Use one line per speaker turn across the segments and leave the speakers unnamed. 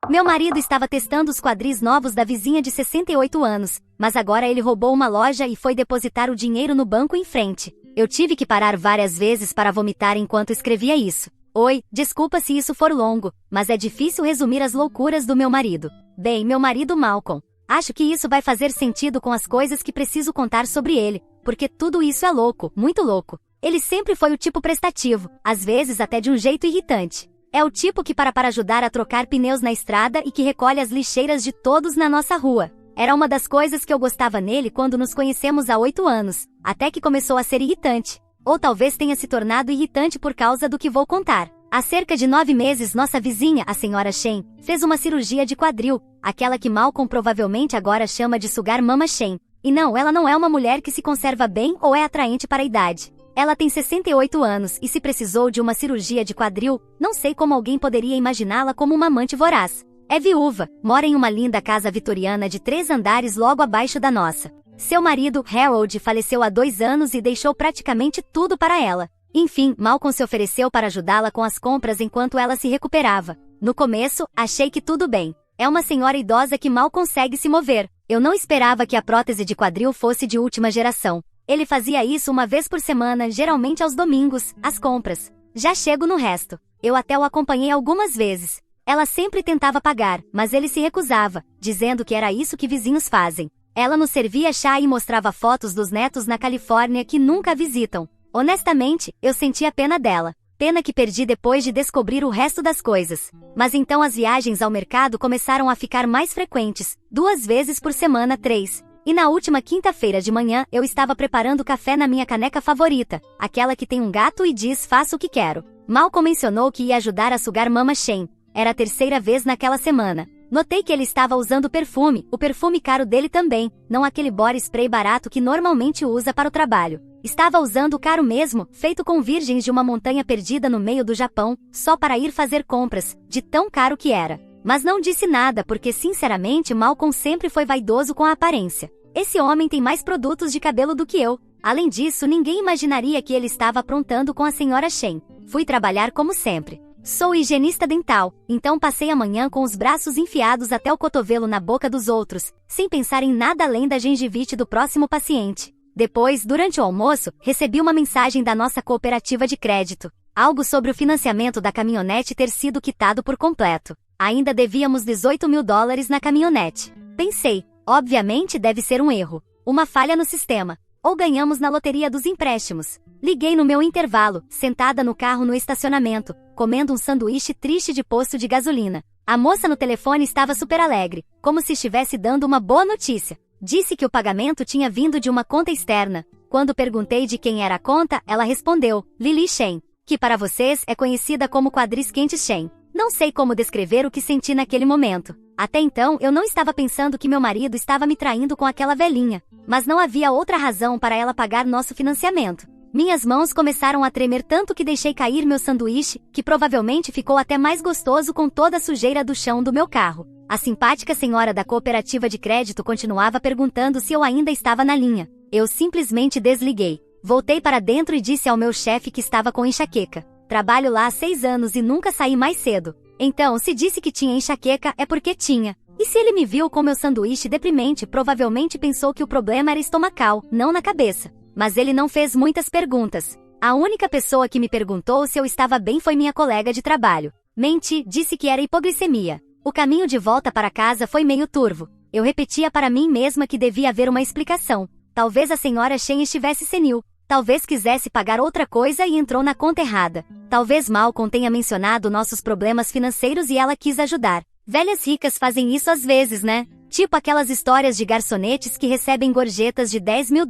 Meu marido estava testando os quadris novos da vizinha de 68 anos, mas agora ele roubou uma loja e foi depositar o dinheiro no banco em frente. Eu tive que parar várias vezes para vomitar enquanto escrevia isso. Oi, desculpa se isso for longo, mas é difícil resumir as loucuras do meu marido. Bem, meu marido Malcolm. Acho que isso vai fazer sentido com as coisas que preciso contar sobre ele, porque tudo isso é louco, muito louco. Ele sempre foi o tipo prestativo, às vezes até de um jeito irritante. É o tipo que para ajudar a trocar pneus na estrada e que recolhe as lixeiras de todos na nossa rua. Era uma das coisas que eu gostava nele quando nos conhecemos há 8 anos, até que começou a ser irritante. Ou talvez tenha se tornado irritante por causa do que vou contar. Há cerca de 9 meses nossa vizinha, a senhora Shen, fez uma cirurgia de quadril, aquela que Malcolm provavelmente agora chama de sugar mama Shen. E não, ela não é uma mulher que se conserva bem ou é atraente para a idade. Ela tem 68 anos e se precisou de uma cirurgia de quadril, não sei como alguém poderia imaginá-la como uma amante voraz. É viúva, mora em uma linda casa vitoriana de 3 andares logo abaixo da nossa. Seu marido, Harold, faleceu há 2 anos e deixou praticamente tudo para ela. Enfim, Malcolm se ofereceu para ajudá-la com as compras enquanto ela se recuperava. No começo, achei que tudo bem. É uma senhora idosa que mal consegue se mover. Eu não esperava que a prótese de quadril fosse de última geração. Ele fazia isso uma vez por semana, geralmente aos domingos, as compras. Já chego no resto. Eu até o acompanhei algumas vezes. Ela sempre tentava pagar, mas ele se recusava, dizendo que era isso que vizinhos fazem. Ela nos servia chá e mostrava fotos dos netos na Califórnia que nunca a visitam. Honestamente, eu sentia pena dela. Pena que perdi depois de descobrir o resto das coisas. Mas então as viagens ao mercado começaram a ficar mais frequentes, 2 vezes por semana, 3. E na última quinta-feira de manhã, eu estava preparando café na minha caneca favorita, aquela que tem um gato e diz faço o que quero. Malcolm mencionou que ia ajudar a sugar mama Shen. Era a 3ª vez naquela semana. Notei que ele estava usando perfume, o perfume caro dele também, não aquele body spray barato que normalmente usa para o trabalho. Estava usando o caro mesmo, feito com virgens de uma montanha perdida no meio do Japão, só para ir fazer compras, de tão caro que era. Mas não disse nada porque, sinceramente, Malcolm sempre foi vaidoso com a aparência. Esse homem tem mais produtos de cabelo do que eu. Além disso, ninguém imaginaria que ele estava aprontando com a senhora Shen. Fui trabalhar como sempre. Sou higienista dental, então passei a manhã com os braços enfiados até o cotovelo na boca dos outros, sem pensar em nada além da gengivite do próximo paciente. Depois, durante o almoço, recebi uma mensagem da nossa cooperativa de crédito. Algo sobre o financiamento da caminhonete ter sido quitado por completo. Ainda devíamos $18 mil na caminhonete. Pensei, obviamente deve ser um erro. Uma falha no sistema. Ou ganhamos na loteria dos empréstimos. Liguei no meu intervalo, sentada no carro no estacionamento, comendo um sanduíche triste de posto de gasolina. A moça no telefone estava super alegre, como se estivesse dando uma boa notícia. Disse que o pagamento tinha vindo de uma conta externa. Quando perguntei de quem era a conta, ela respondeu, Lily Shen, que para vocês é conhecida como Quadris Quentes Shen. Não sei como descrever o que senti naquele momento. Até então, eu não estava pensando que meu marido estava me traindo com aquela velhinha. Mas não havia outra razão para ela pagar nosso financiamento. Minhas mãos começaram a tremer tanto que deixei cair meu sanduíche, que provavelmente ficou até mais gostoso com toda a sujeira do chão do meu carro. A simpática senhora da cooperativa de crédito continuava perguntando se eu ainda estava na linha. Eu simplesmente desliguei. Voltei para dentro e disse ao meu chefe que estava com enxaqueca. Trabalho lá há 6 anos e nunca saí mais cedo. Então, se disse que tinha enxaqueca, é porque tinha. E se ele me viu com meu sanduíche deprimente, provavelmente pensou que o problema era estomacal, não na cabeça. Mas ele não fez muitas perguntas. A única pessoa que me perguntou se eu estava bem foi minha colega de trabalho. Menti, disse que era hipoglicemia. O caminho de volta para casa foi meio turvo. Eu repetia para mim mesma que devia haver uma explicação. Talvez a senhora Shen estivesse senil. Talvez quisesse pagar outra coisa e entrou na conta errada. Talvez Malcolm tenha mencionado nossos problemas financeiros e ela quis ajudar. Velhas ricas fazem isso às vezes, né? Tipo aquelas histórias de garçonetes que recebem gorjetas de $10 mil.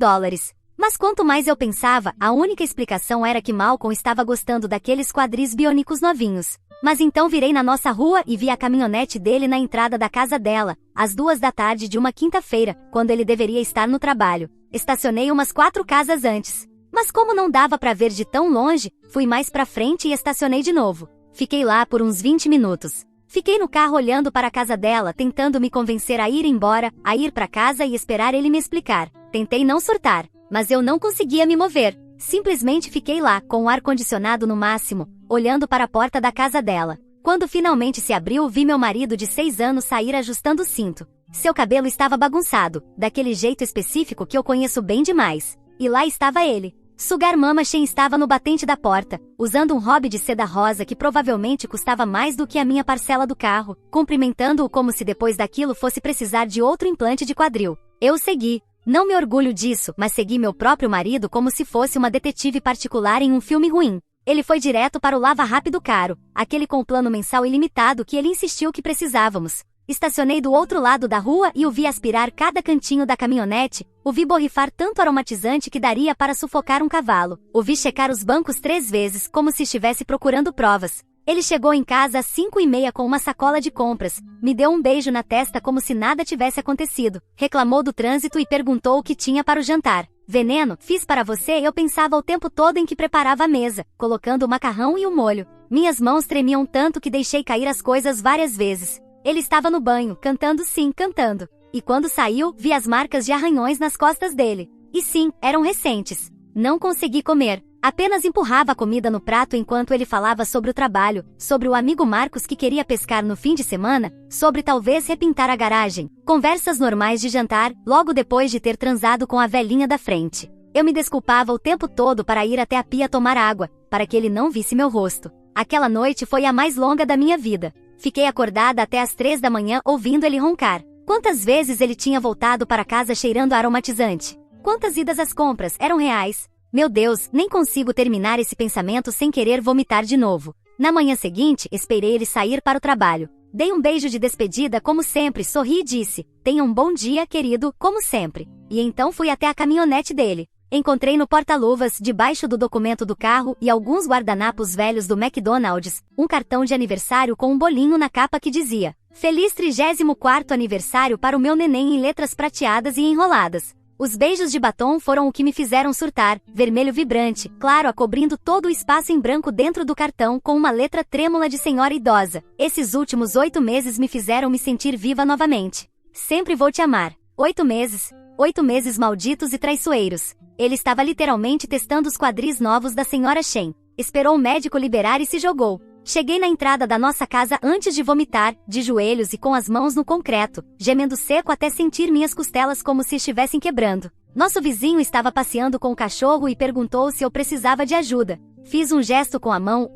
Mas quanto mais eu pensava, a única explicação era que Malcolm estava gostando daqueles quadris biônicos novinhos. Mas então virei na nossa rua e vi a caminhonete dele na entrada da casa dela, às 2 da tarde de uma quinta-feira, quando ele deveria estar no trabalho. Estacionei umas 4 casas antes. Mas como não dava para ver de tão longe, fui mais pra frente e estacionei de novo. Fiquei lá por uns 20 minutos. Fiquei no carro olhando para a casa dela, tentando me convencer a ir embora, a ir para casa e esperar ele me explicar. Tentei não surtar, mas eu não conseguia me mover. Simplesmente fiquei lá, com o ar-condicionado no máximo, olhando para a porta da casa dela. Quando finalmente se abriu, vi meu marido de 6 anos sair ajustando o cinto. Seu cabelo estava bagunçado, daquele jeito específico que eu conheço bem demais. E lá estava ele. Sugar Mama Shen estava no batente da porta, usando um hobby de seda rosa que provavelmente custava mais do que a minha parcela do carro, cumprimentando-o como se depois daquilo fosse precisar de outro implante de quadril. Eu o segui. Não me orgulho disso, mas segui meu próprio marido como se fosse uma detetive particular em um filme ruim. Ele foi direto para o Lava Rápido caro, aquele com plano mensal ilimitado que ele insistiu que precisávamos. Estacionei do outro lado da rua e o vi aspirar cada cantinho da caminhonete, o vi borrifar tanto aromatizante que daria para sufocar um cavalo, o vi checar os bancos 3 vezes, como se estivesse procurando provas. Ele chegou em casa às 5h30 com uma sacola de compras, me deu um beijo na testa como se nada tivesse acontecido, reclamou do trânsito e perguntou o que tinha para o jantar. Veneno, fiz para você. Eu pensava o tempo todo em que preparava a mesa, colocando o macarrão e o molho. Minhas mãos tremiam tanto que deixei cair as coisas várias vezes. Ele estava no banho, cantando sim, cantando. E quando saiu, vi as marcas de arranhões nas costas dele. E sim, eram recentes. Não consegui comer. Apenas empurrava a comida no prato enquanto ele falava sobre o trabalho, sobre o amigo Marcos que queria pescar no fim de semana, sobre talvez repintar a garagem. Conversas normais de jantar, logo depois de ter transado com a velhinha da frente. Eu me desculpava o tempo todo para ir até a pia tomar água, para que ele não visse meu rosto. Aquela noite foi a mais longa da minha vida. Fiquei acordada até às 3 da manhã ouvindo ele roncar. Quantas vezes ele tinha voltado para casa cheirando a aromatizante? Quantas idas às compras eram reais? Meu Deus, nem consigo terminar esse pensamento sem querer vomitar de novo. Na manhã seguinte, esperei ele sair para o trabalho. Dei um beijo de despedida como sempre, sorri e disse, tenha um bom dia, querido, como sempre. E então fui até a caminhonete dele. Encontrei no porta-luvas, debaixo do documento do carro e alguns guardanapos velhos do McDonald's, um cartão de aniversário com um bolinho na capa que dizia, Feliz 34º aniversário para o meu neném em letras prateadas e enroladas. Os beijos de batom foram o que me fizeram surtar, vermelho vibrante, claro, cobrindo todo o espaço em branco dentro do cartão com uma letra trêmula de senhora idosa. Esses últimos 8 meses me fizeram me sentir viva novamente. Sempre vou te amar. 8 meses. 8 meses malditos e traiçoeiros. Ele estava literalmente testando os quadris novos da senhora Shen. Esperou o médico liberar e se jogou. Cheguei na entrada da nossa casa antes de vomitar, de joelhos e com as mãos no concreto, gemendo seco até sentir minhas costelas como se estivessem quebrando. Nosso vizinho estava passeando com o cachorro e perguntou se eu precisava de ajuda. Fiz um gesto com a mão,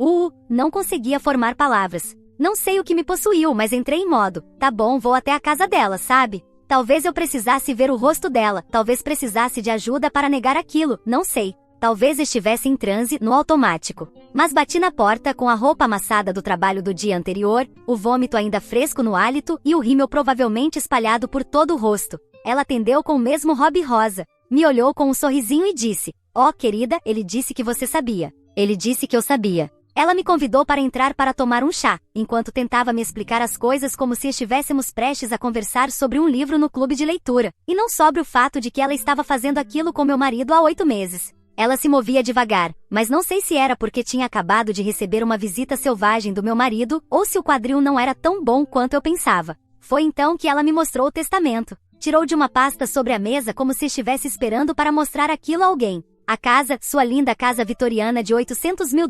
não conseguia formar palavras. Não sei o que me possuiu, mas entrei em modo, tá bom, vou até a casa dela, sabe? Talvez eu precisasse ver o rosto dela, talvez precisasse de ajuda para negar aquilo, não sei. Talvez estivesse em transe no automático. Mas bati na porta com a roupa amassada do trabalho do dia anterior, o vômito ainda fresco no hálito e o rímel provavelmente espalhado por todo o rosto. Ela atendeu com o mesmo hobby rosa. Me olhou com um sorrisinho e disse, querida, ele disse que você sabia. Ele disse que eu sabia. Ela me convidou para entrar para tomar um chá, enquanto tentava me explicar as coisas como se estivéssemos prestes a conversar sobre um livro no clube de leitura, e não sobre o fato de que ela estava fazendo aquilo com meu marido há 8 meses. Ela se movia devagar, mas não sei se era porque tinha acabado de receber uma visita selvagem do meu marido, ou se o quadril não era tão bom quanto eu pensava. Foi então que ela me mostrou o testamento. Tirou de uma pasta sobre a mesa como se estivesse esperando para mostrar aquilo a alguém. A casa, sua linda casa vitoriana de $800 mil,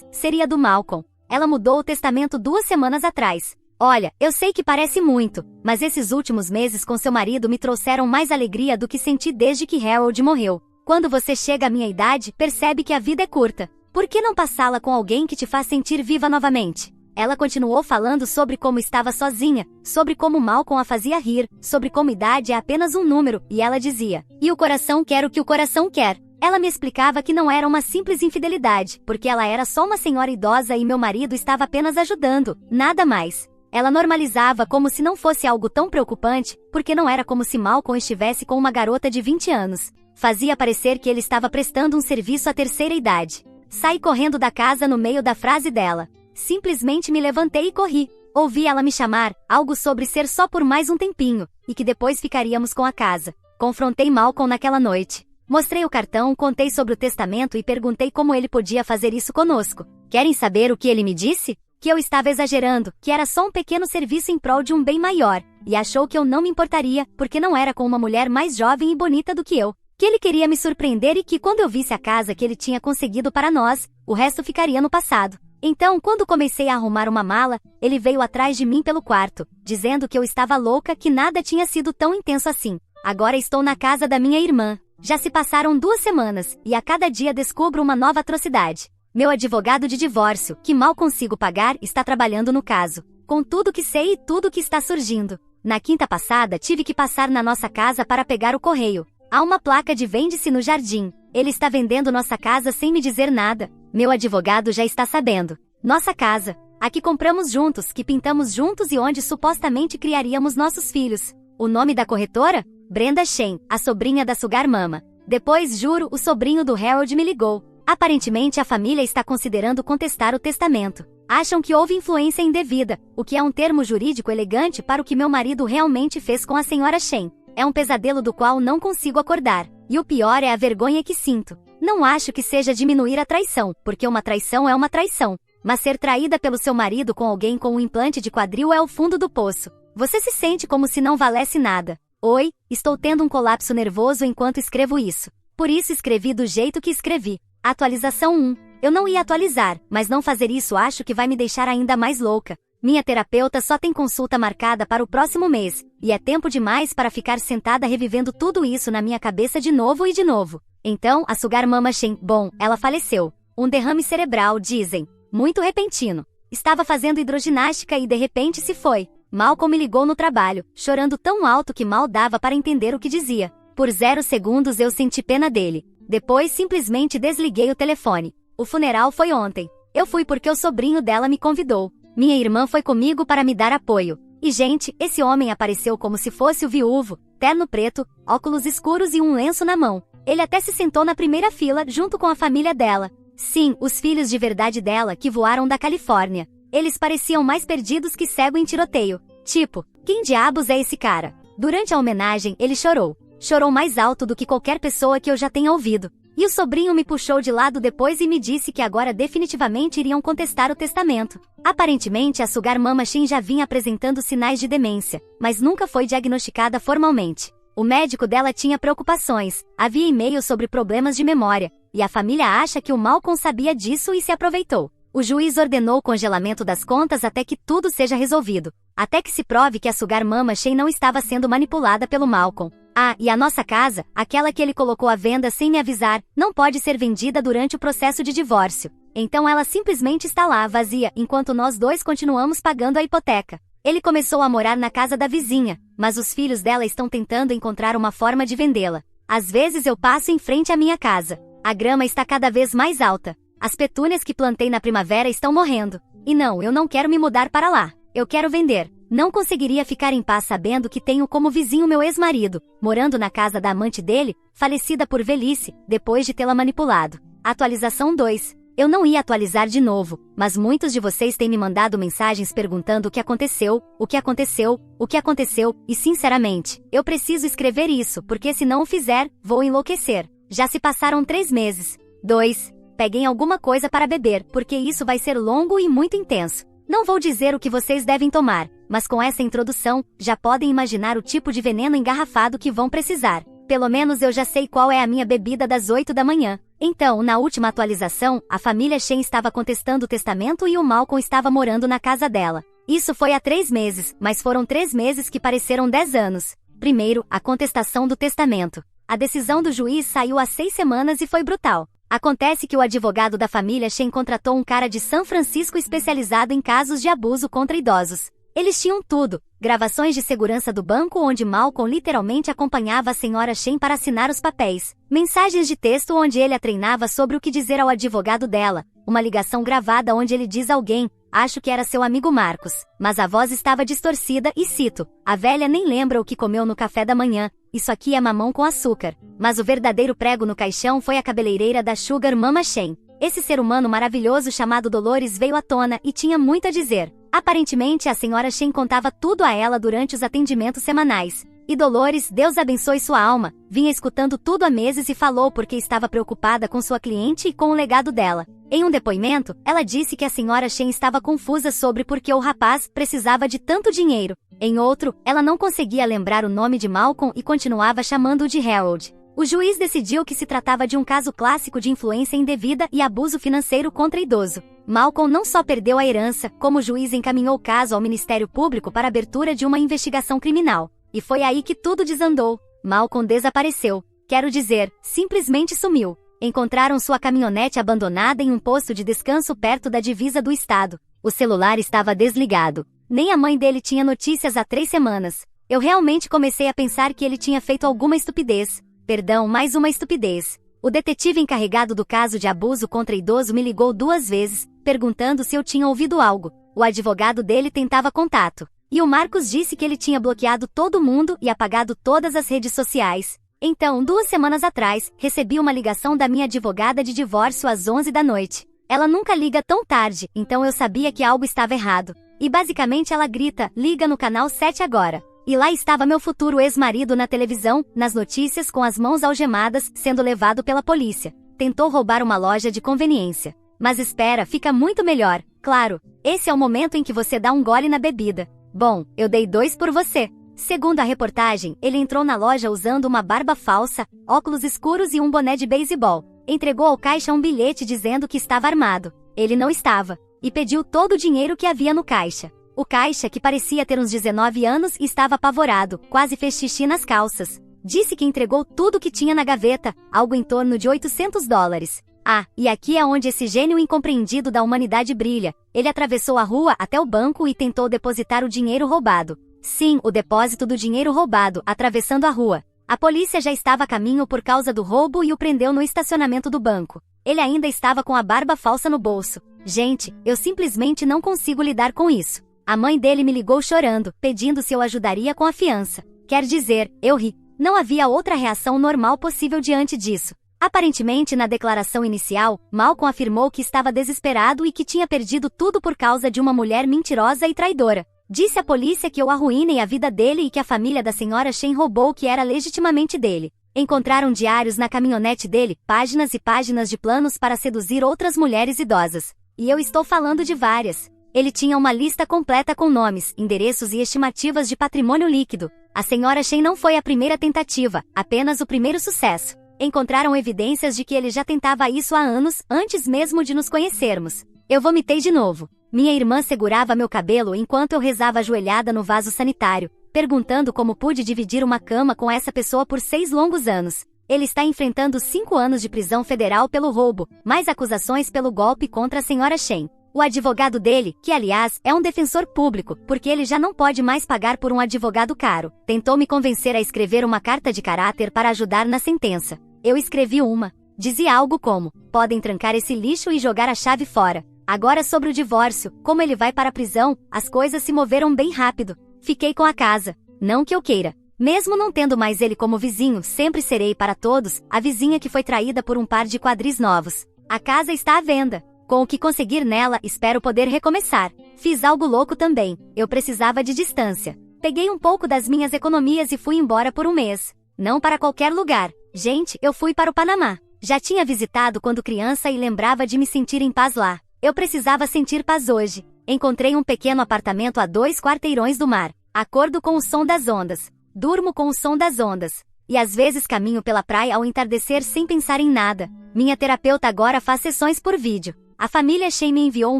seria do Malcolm. Ela mudou o testamento 2 semanas atrás. Olha, eu sei que parece muito, mas esses últimos meses com seu marido me trouxeram mais alegria do que senti desde que Harold morreu. Quando você chega à minha idade, percebe que a vida é curta. Por que não passá-la com alguém que te faz sentir viva novamente? Ela continuou falando sobre como estava sozinha, sobre como Malcolm a fazia rir, sobre como idade é apenas um número, e ela dizia, e o coração quer o que o coração quer. Ela me explicava que não era uma simples infidelidade, porque ela era só uma senhora idosa e meu marido estava apenas ajudando, nada mais. Ela normalizava como se não fosse algo tão preocupante, porque não era como se Malcolm estivesse com uma garota de 20 anos. Fazia parecer que ele estava prestando um serviço à terceira idade. Saí correndo da casa no meio da frase dela. Simplesmente me levantei e corri. Ouvi ela me chamar, algo sobre ser só por mais um tempinho, e que depois ficaríamos com a casa. Confrontei Malcolm naquela noite. Mostrei o cartão, contei sobre o testamento e perguntei como ele podia fazer isso conosco. Querem saber o que ele me disse? Que eu estava exagerando, que era só um pequeno serviço em prol de um bem maior, e achou que eu não me importaria, porque não era com uma mulher mais jovem e bonita do que eu. Que ele queria me surpreender e que quando eu visse a casa que ele tinha conseguido para nós, o resto ficaria no passado. Então, quando comecei a arrumar uma mala, ele veio atrás de mim pelo quarto, dizendo que eu estava louca, que nada tinha sido tão intenso assim. Agora estou na casa da minha irmã. Já se passaram 2 semanas, e a cada dia descubro uma nova atrocidade. Meu advogado de divórcio, que mal consigo pagar, está trabalhando no caso. Com tudo que sei e tudo que está surgindo. Na quinta passada, tive que passar na nossa casa para pegar o correio. Há uma placa de vende-se no jardim. Ele está vendendo nossa casa sem me dizer nada. Meu advogado já está sabendo. Nossa casa. A que compramos juntos, que pintamos juntos e onde supostamente criaríamos nossos filhos. O nome da corretora? Brenda Shen, a sobrinha da Sugar Mama. Depois, juro, o sobrinho do Harold me ligou. Aparentemente a família está considerando contestar o testamento. Acham que houve influência indevida, o que é um termo jurídico elegante para o que meu marido realmente fez com a senhora Shen. É um pesadelo do qual não consigo acordar. E o pior é a vergonha que sinto. Não acho que seja diminuir a traição, porque uma traição é uma traição. Mas ser traída pelo seu marido com alguém com um implante de quadril é o fundo do poço. Você se sente como se não valesse nada. Oi, estou tendo um colapso nervoso enquanto escrevo isso. Por isso escrevi do jeito que escrevi. Atualização 1. Eu não ia atualizar, mas não fazer isso acho que vai me deixar ainda mais louca. Minha terapeuta só tem consulta marcada para o próximo mês, e é tempo demais para ficar sentada revivendo tudo isso na minha cabeça de novo e de novo. Então, a Sugar Mama Shen, bom, ela faleceu. Um derrame cerebral, dizem. Muito repentino. Estava fazendo hidroginástica e de repente se foi. Malcolm me ligou no trabalho, chorando tão alto que mal dava para entender o que dizia. Por 0 segundos eu senti pena dele. Depois simplesmente desliguei o telefone. O funeral foi ontem. Eu fui porque o sobrinho dela me convidou. Minha irmã foi comigo para me dar apoio. E gente, esse homem apareceu como se fosse o viúvo, terno preto, óculos escuros e um lenço na mão. Ele até se sentou na primeira fila, junto com a família dela. Sim, os filhos de verdade dela, que voaram da Califórnia. Eles pareciam mais perdidos que cego em tiroteio. Tipo, quem diabos é esse cara? Durante a homenagem, ele chorou. Chorou mais alto do que qualquer pessoa que eu já tenha ouvido. E o sobrinho me puxou de lado depois e me disse que agora definitivamente iriam contestar o testamento. Aparentemente, a Sugar Mama Shen já vinha apresentando sinais de demência, mas nunca foi diagnosticada formalmente. O médico dela tinha preocupações, havia e-mails sobre problemas de memória, e a família acha que o Malcolm sabia disso e se aproveitou. O juiz ordenou o congelamento das contas até que tudo seja resolvido, até que se prove que a Sugar Mama Shen não estava sendo manipulada pelo Malcolm. Ah, e a nossa casa, aquela que ele colocou à venda sem me avisar, não pode ser vendida durante o processo de divórcio. Então ela simplesmente está lá, vazia, enquanto nós dois continuamos pagando a hipoteca. Ele começou a morar na casa da vizinha, mas os filhos dela estão tentando encontrar uma forma de vendê-la. Às vezes eu passo em frente à minha casa. A grama está cada vez mais alta. As petúnias que plantei na primavera estão morrendo. E não, eu não quero me mudar para lá. Eu quero vender. Não conseguiria ficar em paz sabendo que tenho como vizinho meu ex-marido, morando na casa da amante dele, falecida por velhice, depois de tê-la manipulado. Atualização 2. Eu não ia atualizar de novo, mas muitos de vocês têm me mandado mensagens perguntando o que aconteceu, o que aconteceu, o que aconteceu, e sinceramente, eu preciso escrever isso, porque se não o fizer, vou enlouquecer. Já se passaram 3 meses. 2. Peguem alguma coisa para beber, porque isso vai ser longo e muito intenso. Não vou dizer o que vocês devem tomar, mas com essa introdução, já podem imaginar o tipo de veneno engarrafado que vão precisar. Pelo menos eu já sei qual é a minha bebida das 8 da manhã. Então, na última atualização, a família Shen estava contestando o testamento e o Malcolm estava morando na casa dela. Isso foi há 3 meses, mas foram 3 meses que pareceram 10 anos. Primeiro, a contestação do testamento. A decisão do juiz saiu há 6 semanas e foi brutal. Acontece que o advogado da família Shen contratou um cara de São Francisco especializado em casos de abuso contra idosos. Eles tinham tudo, gravações de segurança do banco onde Malcolm literalmente acompanhava a senhora Shen para assinar os papéis, mensagens de texto onde ele a treinava sobre o que dizer ao advogado dela, uma ligação gravada onde ele diz a alguém, acho que era seu amigo Marcos, mas a voz estava distorcida e cito, a velha nem lembra o que comeu no café da manhã, isso aqui é mamão com açúcar. Mas o verdadeiro prego no caixão foi a cabeleireira da Sugar Mama Shen. Esse ser humano maravilhoso chamado Dolores veio à tona e tinha muito a dizer. Aparentemente a senhora Shen contava tudo a ela durante os atendimentos semanais. E Dolores, Deus abençoe sua alma, vinha escutando tudo há meses e falou porque estava preocupada com sua cliente e com o legado dela. Em um depoimento, ela disse que a senhora Shen estava confusa sobre por que o rapaz precisava de tanto dinheiro. Em outro, ela não conseguia lembrar o nome de Malcolm e continuava chamando-o de Harold. O juiz decidiu que se tratava de um caso clássico de influência indevida e abuso financeiro contra idoso. Malcolm não só perdeu a herança, como o juiz encaminhou o caso ao Ministério Público para a abertura de uma investigação criminal. E foi aí que tudo desandou. Malcolm desapareceu. Quero dizer, simplesmente sumiu. Encontraram sua caminhonete abandonada em um posto de descanso perto da divisa do estado. O celular estava desligado. Nem a mãe dele tinha notícias há 3 semanas. Eu realmente comecei a pensar que ele tinha feito alguma estupidez. Perdão, mais uma estupidez. O detetive encarregado do caso de abuso contra idoso me ligou 2 vezes, perguntando se eu tinha ouvido algo. O advogado dele tentava contato. E o Marcos disse que ele tinha bloqueado todo mundo e apagado todas as redes sociais. Então, 2 semanas atrás, recebi uma ligação da minha advogada de divórcio às 11 da noite. Ela nunca liga tão tarde, então eu sabia que algo estava errado. E basicamente ela grita, liga no canal 7 agora. E lá estava meu futuro ex-marido na televisão, nas notícias com as mãos algemadas, sendo levado pela polícia. Tentou roubar uma loja de conveniência. Mas espera, fica muito melhor. Claro, esse é o momento em que você dá um gole na bebida. Bom, eu dei 2 por você. Segundo a reportagem, ele entrou na loja usando uma barba falsa, óculos escuros e um boné de beisebol. Entregou ao caixa um bilhete dizendo que estava armado. Ele não estava. E pediu todo o dinheiro que havia no caixa. O caixa, que parecia ter uns 19 anos, estava apavorado, quase fez xixi nas calças. Disse que entregou tudo o que tinha na gaveta, algo em torno de $800. Ah, e aqui é onde esse gênio incompreendido da humanidade brilha. Ele atravessou a rua até o banco e tentou depositar o dinheiro roubado. Sim, o depósito do dinheiro roubado, atravessando a rua. A polícia já estava a caminho por causa do roubo e o prendeu no estacionamento do banco. Ele ainda estava com a barba falsa no bolso. Gente, eu simplesmente não consigo lidar com isso. A mãe dele me ligou chorando, pedindo se eu ajudaria com a fiança. Quer dizer, eu ri. Não havia outra reação normal possível diante disso. Aparentemente, na declaração inicial, Malcolm afirmou que estava desesperado e que tinha perdido tudo por causa de uma mulher mentirosa e traidora. Disse à polícia que eu arruinei a vida dele e que a família da senhora Shen roubou o que era legitimamente dele. Encontraram diários na caminhonete dele, páginas e páginas de planos para seduzir outras mulheres idosas. E eu estou falando de várias. Ele tinha uma lista completa com nomes, endereços e estimativas de patrimônio líquido. A senhora Shen não foi a primeira tentativa, apenas o primeiro sucesso. Encontraram evidências de que ele já tentava isso há anos, antes mesmo de nos conhecermos. Eu vomitei de novo. Minha irmã segurava meu cabelo enquanto eu rezava ajoelhada no vaso sanitário, perguntando como pude dividir uma cama com essa pessoa por 6 longos anos. Ele está enfrentando 5 anos de prisão federal pelo roubo, mais acusações pelo golpe contra a senhora Shen. O advogado dele, que aliás é um defensor público, porque ele já não pode mais pagar por um advogado caro, tentou me convencer a escrever uma carta de caráter para ajudar na sentença. Eu escrevi uma. Dizia algo como: podem trancar esse lixo e jogar a chave fora. Agora sobre o divórcio, como ele vai para a prisão, as coisas se moveram bem rápido. Fiquei com a casa. Não que eu queira. Mesmo não tendo mais ele como vizinho, sempre serei para todos a vizinha que foi traída por um par de quadris novos. A casa está à venda. Com o que conseguir nela, espero poder recomeçar. Fiz algo louco também. Eu precisava de distância. Peguei um pouco das minhas economias e fui embora por um mês. Não para qualquer lugar. Gente, eu fui para o Panamá. Já tinha visitado quando criança e lembrava de me sentir em paz lá. Eu precisava sentir paz hoje. Encontrei um pequeno apartamento a 2 quarteirões do mar. Acordo com o som das ondas. Durmo com o som das ondas. E às vezes caminho pela praia ao entardecer sem pensar em nada. Minha terapeuta agora faz sessões por vídeo. A família Shen me enviou um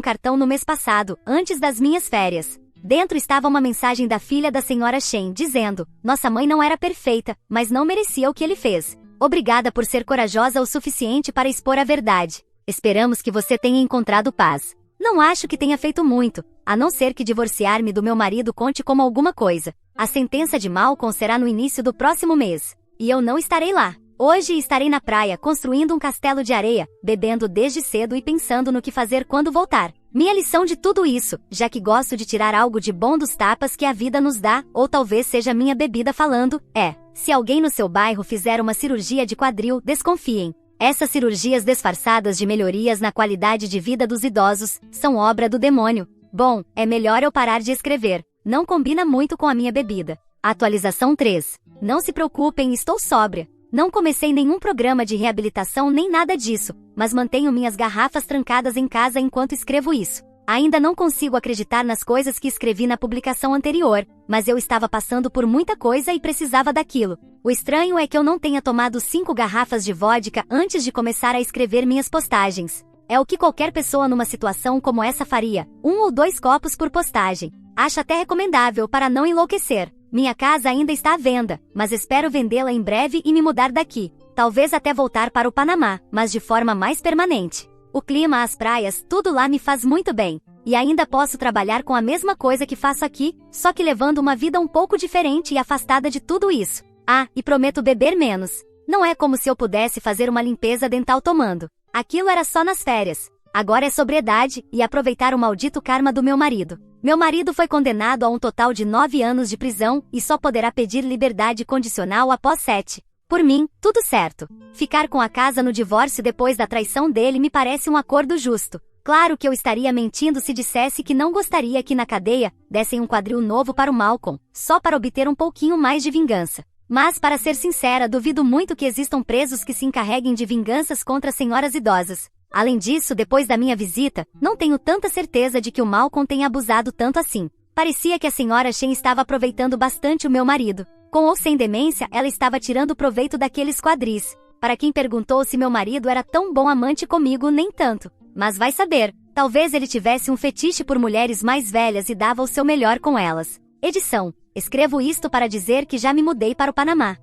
cartão no mês passado, antes das minhas férias. Dentro estava uma mensagem da filha da senhora Shen, dizendo: nossa mãe não era perfeita, mas não merecia o que ele fez. Obrigada por ser corajosa o suficiente para expor a verdade. Esperamos que você tenha encontrado paz. Não acho que tenha feito muito, a não ser que divorciar-me do meu marido conte como alguma coisa. A sentença de Malcolm será no início do próximo mês. E eu não estarei lá. Hoje estarei na praia construindo um castelo de areia, bebendo desde cedo e pensando no que fazer quando voltar. Minha lição de tudo isso, já que gosto de tirar algo de bom dos tapas que a vida nos dá, ou talvez seja minha bebida falando, é: se alguém no seu bairro fizer uma cirurgia de quadril, desconfiem. Essas cirurgias disfarçadas de melhorias na qualidade de vida dos idosos são obra do demônio. Bom, é melhor eu parar de escrever. Não combina muito com a minha bebida. Atualização 3. Não se preocupem, estou sóbria. Não comecei nenhum programa de reabilitação nem nada disso, mas mantenho minhas garrafas trancadas em casa enquanto escrevo isso. Ainda não consigo acreditar nas coisas que escrevi na publicação anterior, mas eu estava passando por muita coisa e precisava daquilo. O estranho é que eu não tenha tomado 5 garrafas de vodka antes de começar a escrever minhas postagens. É o que qualquer pessoa numa situação como essa faria, 1 ou 2 copos por postagem. Acho até recomendável para não enlouquecer. Minha casa ainda está à venda, mas espero vendê-la em breve e me mudar daqui. Talvez até voltar para o Panamá, mas de forma mais permanente. O clima, as praias, tudo lá me faz muito bem. E ainda posso trabalhar com a mesma coisa que faço aqui, só que levando uma vida um pouco diferente e afastada de tudo isso. Ah, e prometo beber menos. Não é como se eu pudesse fazer uma limpeza dental tomando. Aquilo era só nas férias. Agora é sobriedade e aproveitar o maldito karma do meu marido. Meu marido foi condenado a um total de 9 anos de prisão e só poderá pedir liberdade condicional após 7. Por mim, tudo certo. Ficar com a casa no divórcio depois da traição dele me parece um acordo justo. Claro que eu estaria mentindo se dissesse que não gostaria que na cadeia dessem um quadril novo para o Malcolm, só para obter um pouquinho mais de vingança. Mas, para ser sincera, duvido muito que existam presos que se encarreguem de vinganças contra senhoras idosas. Além disso, depois da minha visita, não tenho tanta certeza de que o Malcolm tenha abusado tanto assim. Parecia que a senhora Shen estava aproveitando bastante o meu marido. Com ou sem demência, ela estava tirando proveito daqueles quadris. Para quem perguntou se meu marido era tão bom amante comigo, nem tanto. Mas vai saber, talvez ele tivesse um fetiche por mulheres mais velhas e dava o seu melhor com elas. Edição. Escrevo isto para dizer que já me mudei para o Panamá.